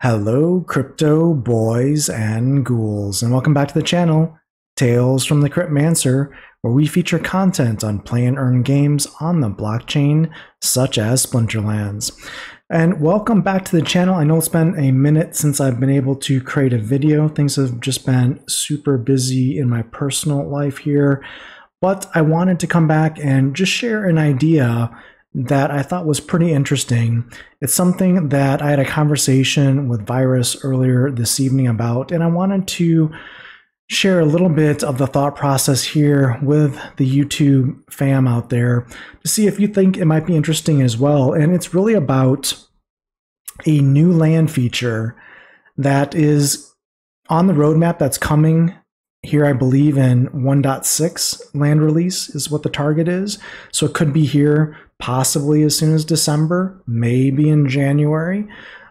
Hello, crypto boys and ghouls, and welcome back to the channel, Tales from the Cryptmancer, where we feature content on play and earn games on the blockchain, such as Splinterlands. And welcome back to the channel. I know it's been a minute since I've been able to create a video. Things have just been super busy in my personal life here, but I wanted to come back and just share an idea that I thought was pretty interesting. It's something that I had a conversation with Virus earlier this evening about, and I wanted to share a little bit of the thought process here with the YouTube fam out there to see if you think it might be interesting as well. And it's really about a new land feature that is on the roadmap that's coming here, I believe in 1.6 land release is what the target is. So it could be here possibly as soon as December, maybe in January.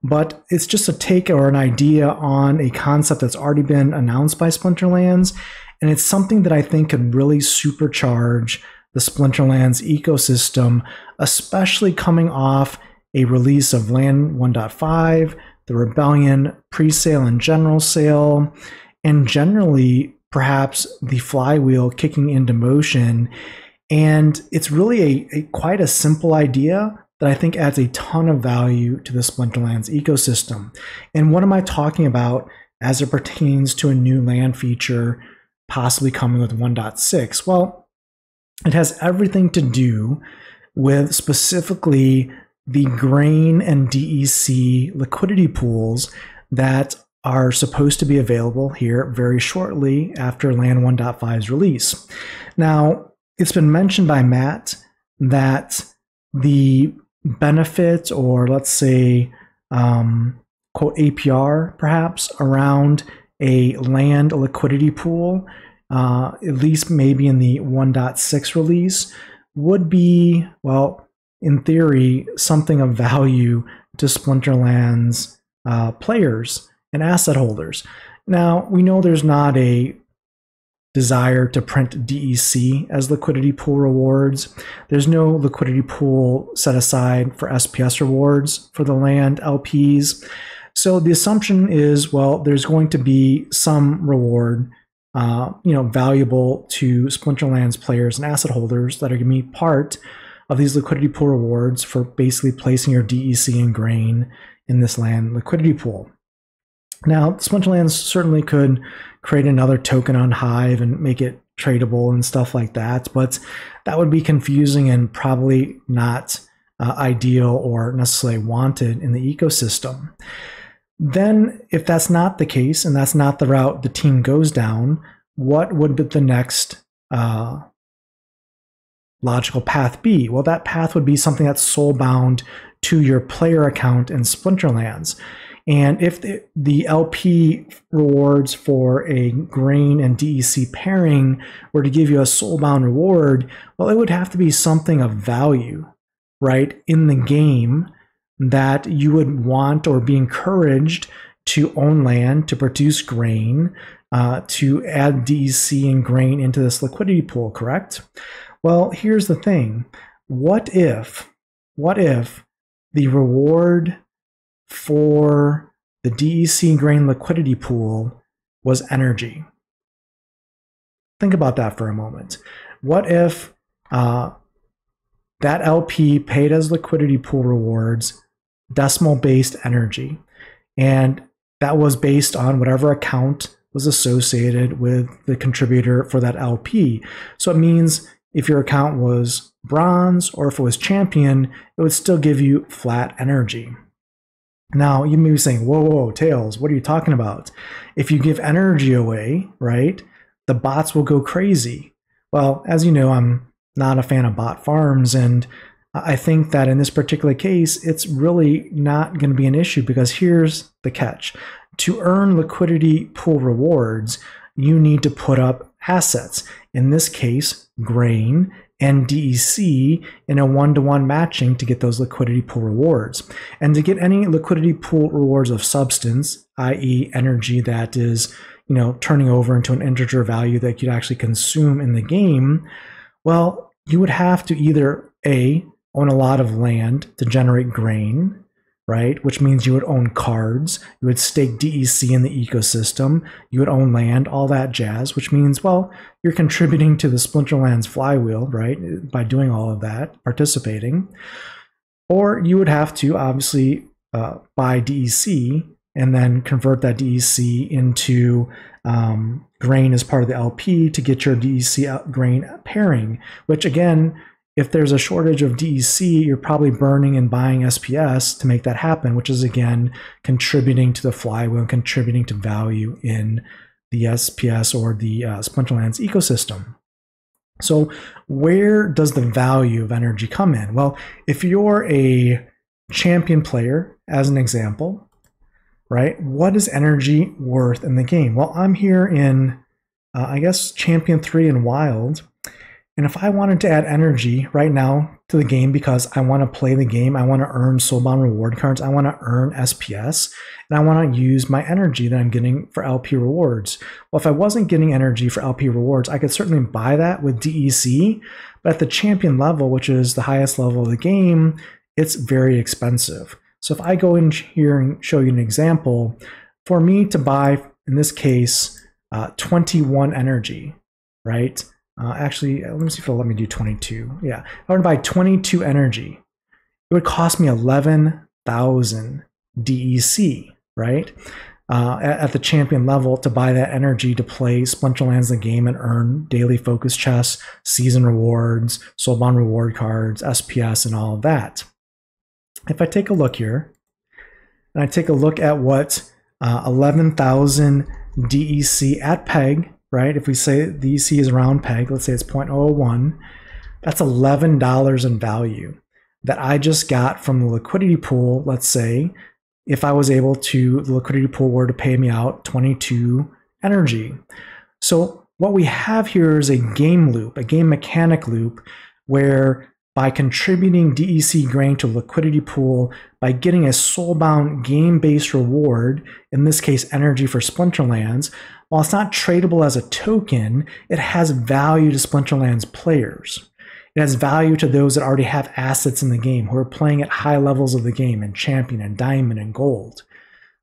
But it's just a take or an idea on a concept that's already been announced by Splinterlands. And it's something that I think could really supercharge the Splinterlands ecosystem, especially coming off a release of Land 1.5, the Rebellion pre-sale and general sale, and generally perhaps the flywheel kicking into motion. And it's really quite a simple idea that I think adds a ton of value to the Splinterlands ecosystem. And what am I talking about as it pertains to a new land feature possibly coming with 1.6? Well, it has everything to do with specifically the grain and DEC liquidity pools that are supposed to be available here very shortly after Land 1.5's release. Now, it's been mentioned by Matt that the benefit, or let's say, quote, APR perhaps, around a land liquidity pool, at least maybe in the 1.6 release, would be, well, in theory, something of value to Splinterlands players and asset holders. Now, we know there's not a desire to print DEC as liquidity pool rewards. There's no liquidity pool set aside for SPS rewards for the land LPs. So the assumption is, well, there's going to be some reward, valuable to Splinterlands players and asset holders that are going to be part of these liquidity pool rewards for basically placing your DEC and grain in this land liquidity pool. Now, Splinterlands certainly could create another token on Hive and make it tradable and stuff like that, but that would be confusing and probably not ideal or necessarily wanted in the ecosystem. Then, if that's not the case and that's not the route the team goes down, what would the next logical path be? Well, that path would be something that's soul-bound to your player account in Splinterlands. And if the LP rewards for a grain and DEC pairing were to give you a soul-bound reward, well, it would have to be something of value, right, in the game that you would want or be encouraged to own land, to produce grain, to add DEC and grain into this liquidity pool, correct? Well, here's the thing. What if the reward for the DEC grain liquidity pool was energy? Think about that for a moment. What if that LP paid as liquidity pool rewards decimal-based energy, and that was based on whatever account was associated with the contributor for that LP? So it means if your account was bronze or if it was champion, it would still give you flat energy. Now, you may be saying, whoa, Tails, what are you talking about? If you give energy away, right, the bots will go crazy. Well, as you know, I'm not a fan of bot farms, and I think that in this particular case, it's really not going to be an issue, because here's the catch. To earn liquidity pool rewards, you need to put up assets. In this case, grain and DEC in a one-to-one matching to get those liquidity pool rewards. And to get any liquidity pool rewards of substance, i.e. energy that is, turning over into an integer value that you'd actually consume in the game, well, you would have to either A, own a lot of land to generate grain, right? Which means you would own cards, you would stake DEC in the ecosystem, you would own land, all that jazz, which means, well, you're contributing to the Splinterlands flywheel, right? By doing all of that, participating. Or you would have to obviously buy DEC and then convert that DEC into grain as part of the LP to get your DEC grain pairing, which again, if there's a shortage of DEC, you're probably burning and buying SPS to make that happen, which is again contributing to the flywheel and contributing to value in the SPS or the Splinterlands ecosystem. So where does the value of energy come in? Well, if you're a champion player, as an example, right, what is energy worth in the game? Well, I'm here in, I guess, Champion 3 in Wild. And if I wanted to add energy right now to the game because I want to play the game, I want to earn soulbound reward cards, I want to earn SPS, and I want to use my energy that I'm getting for LP rewards. Well, if I wasn't getting energy for LP rewards, I could certainly buy that with DEC, but at the champion level, which is the highest level of the game, it's very expensive. So if I go in here and show you an example, for me to buy, in this case, 21 energy, right? Actually, let me see if it'll let me do 22. Yeah, I would buy 22 energy. It would cost me 11,000 DEC, right? At the champion level to buy that energy to play Splinterlands the game and earn daily focus chests, season rewards, soulbound reward cards, SPS, and all of that. If I take a look here, and I take a look at what 11,000 DEC at peg, right? If we say DEC is around peg, let's say it's 0.01, that's $11 in value that I just got from the liquidity pool. Let's say if I was able to, the liquidity pool were to pay me out 22 energy. So what we have here is a game loop, a game mechanic loop, where by contributing DEC grain to liquidity pool, by getting a soulbound game-based reward, in this case energy for Splinterlands, while it's not tradable as a token, it has value to Splinterlands players. It has value to those that already have assets in the game, who are playing at high levels of the game in Champion and Diamond and Gold,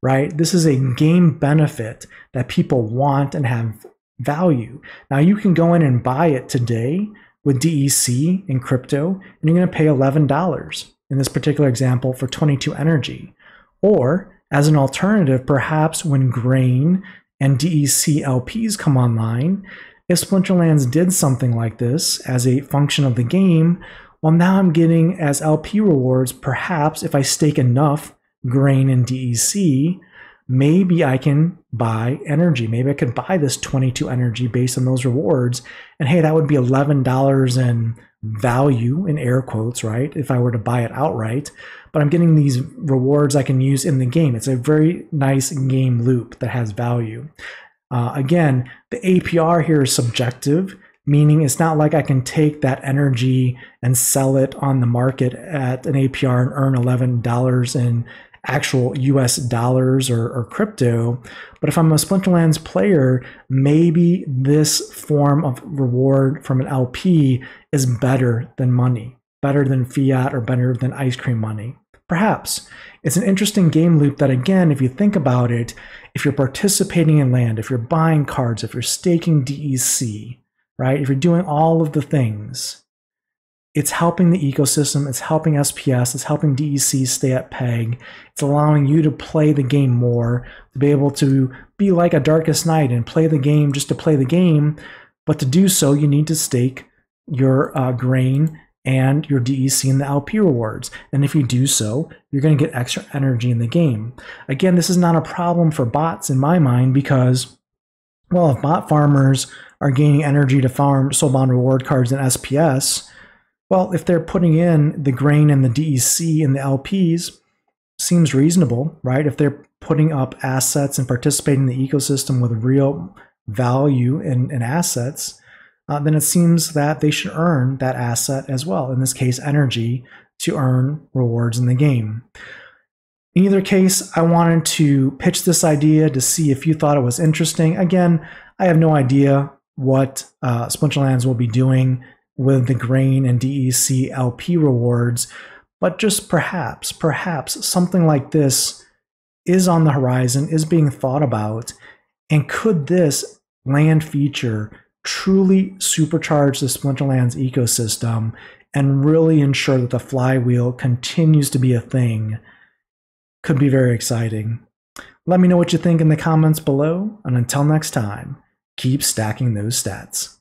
right? This is a game benefit that people want and have value. Now you can go in and buy it today with DEC in crypto, and you're going to pay $11 in this particular example for 22 energy. Or as an alternative, perhaps when grain and DEC LPs come online, if Splinterlands did something like this as a function of the game, well, now I'm getting as LP rewards, perhaps if I stake enough grain and DEC, maybe I can buy energy. Maybe I could buy this 22 energy based on those rewards. And hey, that would be $11 in value, in air quotes, right? If I were to buy it outright. But I'm getting these rewards I can use in the game. It's a very nice game loop that has value. Again, the APR here is subjective, meaning it's not like I can take that energy and sell it on the market at an APR and earn $11 in actual US dollars or crypto. But if I'm a Splinterlands player, maybe this form of reward from an LP is better than money, better than fiat, or better than ice cream money. Perhaps. It's an interesting game loop that, again, if you think about it, if you're participating in land, if you're buying cards, if you're staking DEC, right? If you're doing all of the things, it's helping the ecosystem, it's helping SPS, it's helping DEC stay at peg, it's allowing you to play the game more, to be able to be like a Darkest Night and play the game just to play the game, but to do so, you need to stake your grain and your DEC in the LP rewards. And if you do so, you're going to get extra energy in the game. Again, this is not a problem for bots in my mind because, well, if bot farmers are gaining energy to farm soulbound reward cards and SPS, well, if they're putting in the grain and the DEC and the LPs, seems reasonable, right? If they're putting up assets and participating in the ecosystem with real value in assets, then it seems that they should earn that asset as well, in this case, energy, to earn rewards in the game. In either case, I wanted to pitch this idea to see if you thought it was interesting. Again, I have no idea what Splinterlands will be doing with the grain and DEC LP rewards, But just perhaps something like this is on the horizon, is being thought about, and could this land feature truly supercharge the Splinterlands ecosystem and really ensure that the flywheel continues to be a thing? Could be very exciting. Let me know what you think in the comments below, and until next time, keep stacking those stats.